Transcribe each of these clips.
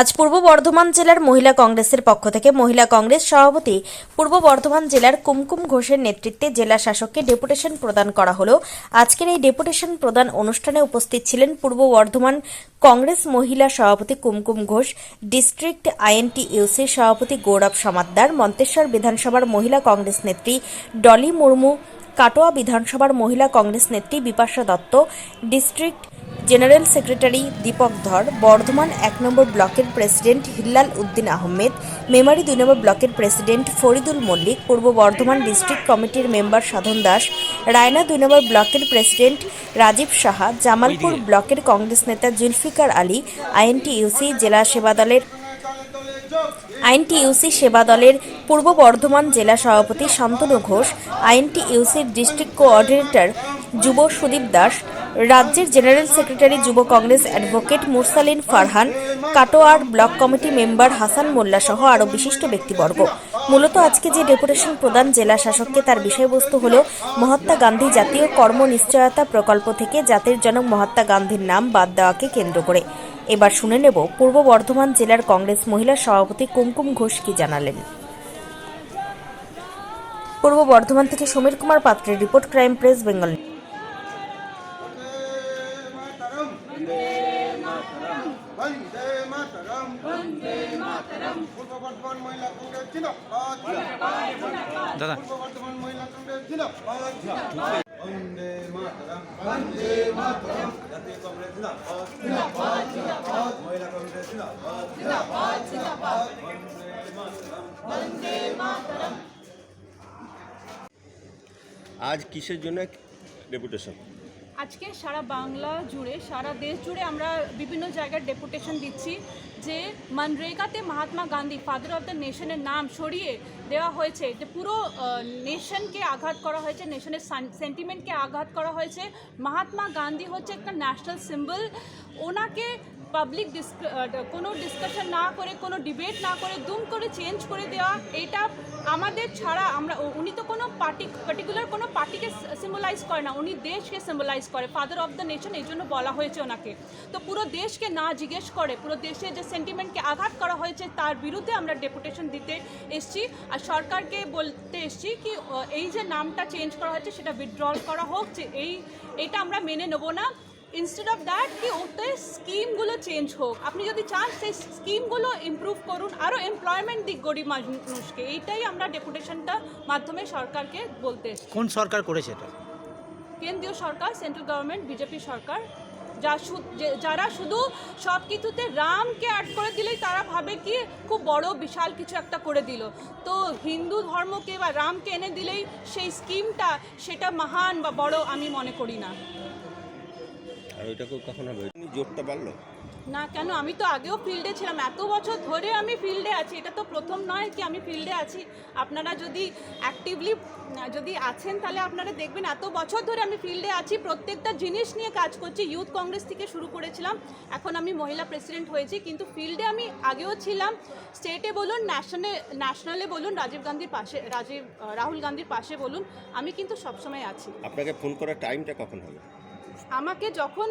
আজ পূর্ব বর্ধমান জেলার মহিলা কংগ্রেসের পক্ষ থেকে মহিলা কংগ্রেস সভাপতি পূর্ব বর্ধমান জেলার কুমকুম ঘোষের নেতৃত্বে জেলা শাসককে ডেপুটেশন প্রদান করা হলো। আজকের এই ডেপুটেশন প্রদান অনুষ্ঠানে উপস্থিত ছিলেন পূর্ব বর্ধমান কংগ্রেস মহিলা সভাপতি কুমকুম ঘোষ, ডিস্ট্রিক্ট আইএনটিইউসির সভাপতি গৌরব সমাদ্দার, মন্তেশ্বর বিধানসভার মহিলা কংগ্রেস নেত্রী ডলি মুর্মু, কাটোয়া বিধানসভার মহিলা কংগ্রেস নেত্রী Bipasha Dutta, district general secretary Dipak Dhar, Bardhaman ১ নম্বর ব্লকের প্রেসিডেন্ট হিল্লাল উদ্দিন আহমেদ, মেমারি ২ নম্বর ব্লকের প্রেসিডেন্ট ফরিদুল মল্লিক, পূর্ব বর্ধমান ডিস্ট্রিক্ট কমিটির মেম্বার সাধন দাস, রায়না ২ নম্বর ব্লকের প্রেসিডেন্ট রাজীব সাহা, জামালপুর ব্লকের কংগ্রেস নেতা জুলফিকার আলী, আইএনটিইউসি সেবা দলের পূর্ব বর্ধমান জেলা সভাপতি শান্তনু ঘোষ, আইএনটিইউসির ডিস্ট্রিক্ট কোঅর্ডিনেটর যুব সুদীপ দাস, রাজ্যের জেনারেল সেক্রেটারি যুব কংগ্রেস অ্যাডভোকেট মুরসালিন ফারহান, কাটোয়ার block committee member Hasan Molla সহ আরও বিশিষ্ট ব্যক্তিবর্গ। মূলত আজকে যে ডেপুটেশন প্রদান জেলা শাসককে তার বিষয়বস্তু হল মহাত্মা গান্ধী জাতীয় কর্ম নিশ্চয়তা প্রকল্প থেকে জাতির জনক মহাত্মা গান্ধীর নাম বাদ দেওয়াকে কেন্দ্র করে। এবার শুনে নেব পূর্ব বর্ধমান জেলার কংগ্রেস মহিলা সভাপতি কুমকুম ঘোষ কি জানালেন। পূর্ব বর্ধমান থেকে সমীর কুমার পাত্রের report, crime press Bengal. Vande Mataram Vande Mataram पूर्व बर्धमान महिला कांग्रेस जिंदाबाद दादा पूर्व बर्धमान महिला कांग्रेस जिंदाबाद वंदे मातरम जातीय कांग्रेस जिंदाबाद जिंदाबाद जिंदाबाद महिला कांग्रेस जिंदाबाद जिंदाबाद जिंदाबाद वंदे मातरम। आज किसेर জন্য ডেপুটেশন? আজকে সারা বাংলা জুড়ে, সারা দেশ জুড়ে আমরা বিভিন্ন জায়গায় ডেপুটেশন দিচ্ছি যে মনরেগাতে Mahatma Gandhi father of the নেশনের নাম সরিয়ে দেওয়া হয়েছে, যে পুরো নেশনকে আঘাত করা হয়েছে, নেশনের সেন্টিমেন্টকে আঘাত করা হয়েছে। মহাত্মা গান্ধী হচ্ছে একটা ন্যাশনাল সিম্বল, ওনাকে পাবলিক কোনো ডিসকাশন না করে, কোনো ডিবেট না করে দুম করে চেঞ্জ করে দেওয়া, এটা আমাদের ছাড়া উনি তো কোনো পার্টিকুলার কোনো পার্টিকে সিম্বলাইজ করে না, উনি দেশকে সিম্বলাইজ করে, ফাদার অফ দ্য নেশন, এই জন্য বলা হয়েছে ওনাকে। তো পুরো দেশকে না জিজ্ঞেস করে, পুরো দেশের যে সেন্টিমেন্টকে আঘাত করা হয়েছে তার বিরুদ্ধে আমরা ডেপুটেশন দিতে এসছি। আর সরকারকে বলতে এসছি কি এই যে নামটা চেঞ্জ করা হয়েছে সেটা উইথড্রল করা হোক, যে এইটা আমরা মেনে নেব না। ইনস্টেড অফ দ্যাট কি ওতে স্কিমগুলো চেঞ্জ হোক, আপনি যদি চান সেই স্কিমগুলো ইমপ্রুভ করুন, আরও এমপ্লয়মেন্ট দিক গরিব মানুষকে, এইটাই আমরা ডেপুটেশনটার মাধ্যমে সরকারকে বলতে এসেছি। কোন সরকার করেছে এটা? কেন্দ্রীয় সরকার, সেন্ট্রাল গভর্নমেন্ট, বিজেপি সরকার, যারা শুধু সব কিছুতে রামকে অ্যাড করে দিলেই তারা ভাবে কি খুব বড় বিশাল কিছু একটা করে দিল, তো হিন্দু ধর্মকে বা রামকে এনে দিলেই সেই স্কিমটা সেটা মহান বা বড় আমি মনে করি না। আর ওইটাকে কখন হবে? জোরটা বাড়লো না কেন, আমি তো আগেও ফিল্ডে ছিলাম, এত বছর ধরে আমি ফিল্ডে আছি, এটা তো প্রথম নয় কি আমি ফিল্ডে আছি। আপনারা যদি অ্যাক্টিভলি যদি আছেন তাহলে আপনারা দেখবেন এত বছর ধরে আমি ফিল্ডে আছি, প্রত্যেকটা জিনিস নিয়ে কাজ করছি। ইউথ কংগ্রেস থেকে শুরু করেছিলাম, এখন আমি মহিলা প্রেসিডেন্ট হয়েছি, কিন্তু ফিল্ডে আমি আগেও ছিলাম। স্টেটে বলুন, ন্যাশনালে বলুন, রাহুল গান্ধীর পাশে বলুন, আমি কিন্তু সবসময় আছি। আপনাকে ফোন করার টাইমটা কখন হবে? আমাকে যখন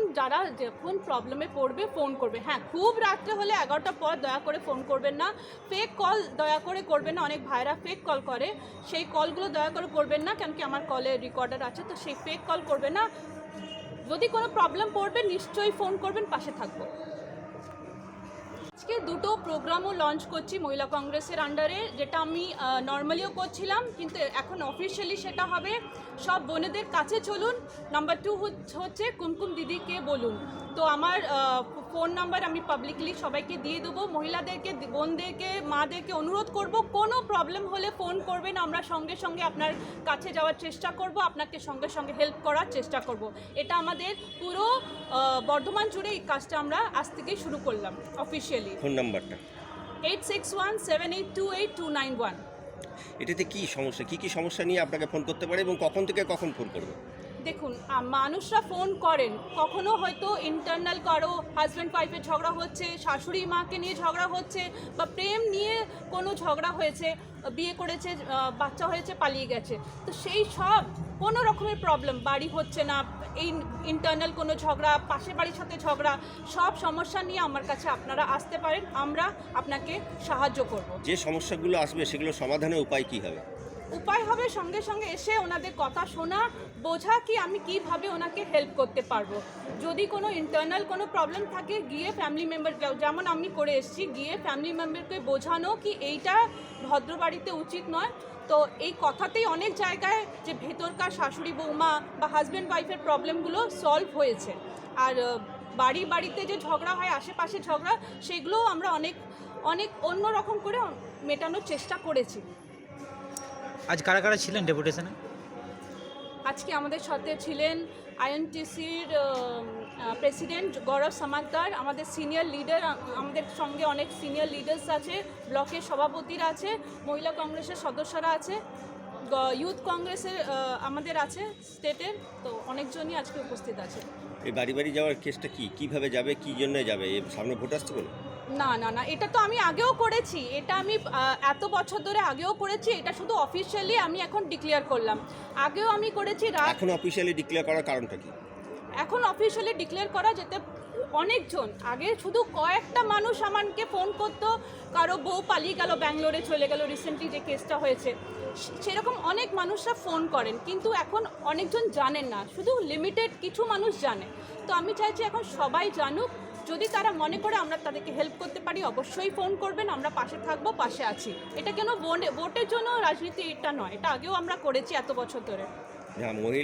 প্রবলেমে পড়বে ফোন করবে। হ্যাঁ, খুব রাত্রে হলে 11টার পর দয়া করে ফোন করবেন না, ফেক কল দয়া করে করবেন না, অনেক ভাইরা ফেক কল করে, সেই কলগুলো দয়া করে করবেন না, কেন কি আমার কলে রেকর্ডার আছে, তো সেই ফেক কল করবে না। যদি কোনো প্রবলেম পড়বে নিশ্চয়ই ফোন করবেন, পাশে থাকবো। আজকে দুটো প্রোগ্রামও লঞ্চ করছি মহিলা কংগ্রেসের আন্ডারে, যেটা আমি নর্মালিও করছিলাম, কিন্তু এখন অফিসিয়ালি সেটা হবে সব বোনেদের কাছে চলুন। নাম্বার 2 হচ্ছে কুমকুম দিদিকে বলুন। তো আমার ফোন নাম্বার আমি পাবলিকলি সবাইকে দিয়ে দেবো। মহিলাদেরকে, বোনদেরকে, মাদেরকে অনুরোধ করব, কোনো প্রবলেম হলে ফোন করবেন, আমরা সঙ্গে সঙ্গে আপনার কাছে যাওয়ার চেষ্টা করব, আপনাকে সঙ্গে সঙ্গে হেল্প করার চেষ্টা করব। এটা আমাদের পুরো বর্ধমান জুড়ে এই কাজটা আমরা আজ থেকেই শুরু করলাম অফিসিয়ালি। ফোন নাম্বারটা 8617828291। এটাতে কি সমস্যা, কি সমস্যা নিয়ে আপনাকে ফোন করতে পারে এবং কখন থেকে কখন ফোন করবে? দেখুন, মানুষরা ফোন করেন, কখনো হয়তো ইন্টারনাল কারো হাজব্যান্ড ওয়াইফের ঝগড়া হচ্ছে, শাশুড়ি মাকে নিয়ে ঝগড়া হচ্ছে, বা প্রেম নিয়ে কোনো ঝগড়া হয়েছে, বিয়ে করেছে, বাচ্চা হয়েছে, পালিয়ে গেছে, তো সেই সব কোনো রকমের প্রবলেম, বাড়ি হচ্ছে না, এই ইন্টারনাল কোনো ঝগড়া, পাশের বাড়ির সাথে ঝগড়া, সব সমস্যা নিয়ে আমার কাছে আপনারা আসতে পারেন, আমরা আপনাকে সাহায্য করব। যে সমস্যাগুলো আসবে সেগুলো সমাধানের উপায় কি হবে? উপায় হবে সঙ্গে সঙ্গে এসে ওনাদের কথা শোনা, বোঝা কি আমি কিভাবে ওনাকে হেল্প করতে পারবো। যদি কোনো ইন্টারনাল কোনো প্রবলেম থাকে, গিয়ে ফ্যামিলি মেম্বার, যেমন আমি করে এসেছি, গিয়ে ফ্যামিলি মেম্বারকে বোঝানো কি এইটা ভদ্র বাড়িতে উচিত নয়। তো এই কথাতেই অনেক জায়গায় যে ভেতরকার শাশুড়ি বৌমা বা হাজব্যান্ড ওয়াইফের প্রবলেমগুলো সলভ হয়েছে। আর বাড়িতে যে ঝগড়া হয়, আশেপাশে ঝগড়া, সেগুলোও আমরা অনেক অন্যরকম করে মেটানোর চেষ্টা করেছি। আজ কারা কারা ছিলেন ডেপুটেশনে? আজকে আমাদের সাথে ছিলেন আইএনটিসির প্রেসিডেন্ট গৌরব সামাদ্দার, আমাদের সিনিয়র লিডার, আমাদের সঙ্গে অনেক সিনিয়র লিডার্স আছে, ব্লকের সভাপতিরা আছে, মহিলা কংগ্রেসের সদস্যরা আছে, ইউথ কংগ্রেসের আমাদের আছে স্টেটের, তো অনেকজনই আজকে উপস্থিত আছে। এই বাড়ি বাড়ি যাওয়ার কেসটা কিভাবে যাবে, কি জন্য যাবে? এর সামনে ভোট আসছে বলে? না, এটা তো আমি আগেও করেছি, এটা আমি এত বছর ধরে আগেও করেছি, এটা শুধু অফিসিয়ালি আমি এখন ডিক্লেয়ার করলাম। আগেও আমি করেছি। এখন অফিসিয়ালি ডিক্লেয়ার করার কারণটা কি? এখন অফিসিয়ালি ডিক্লেয়ার করা যেতে অনেকজন, আগে শুধু কয়েকটা মানুষ আমাকে ফোন করতো, কারো বউ পালিয়ে গেল, ব্যাঙ্গালোরে চলে গেল, রিসেন্টলি যে কেসটা হয়েছে, সেরকম অনেক মানুষরা ফোন করেন, কিন্তু এখন অনেকজন জানেন না, শুধু লিমিটেড কিছু মানুষ জানে। তো আমি চাইছি এখন সবাই জানুক, যদি তারা মনে করে আমরা তাদেরকে হেল্প করতে পারি, অবশ্যই ফোন করবেন, আমরা পাশে থাকবো, পাশে আছি। এটা কেন ভোটের জন্য রাজনীতি, এটা নয়, এটা আগেও আমরা করেছি এত বছর ধরে। হ্যাঁ, মহিলা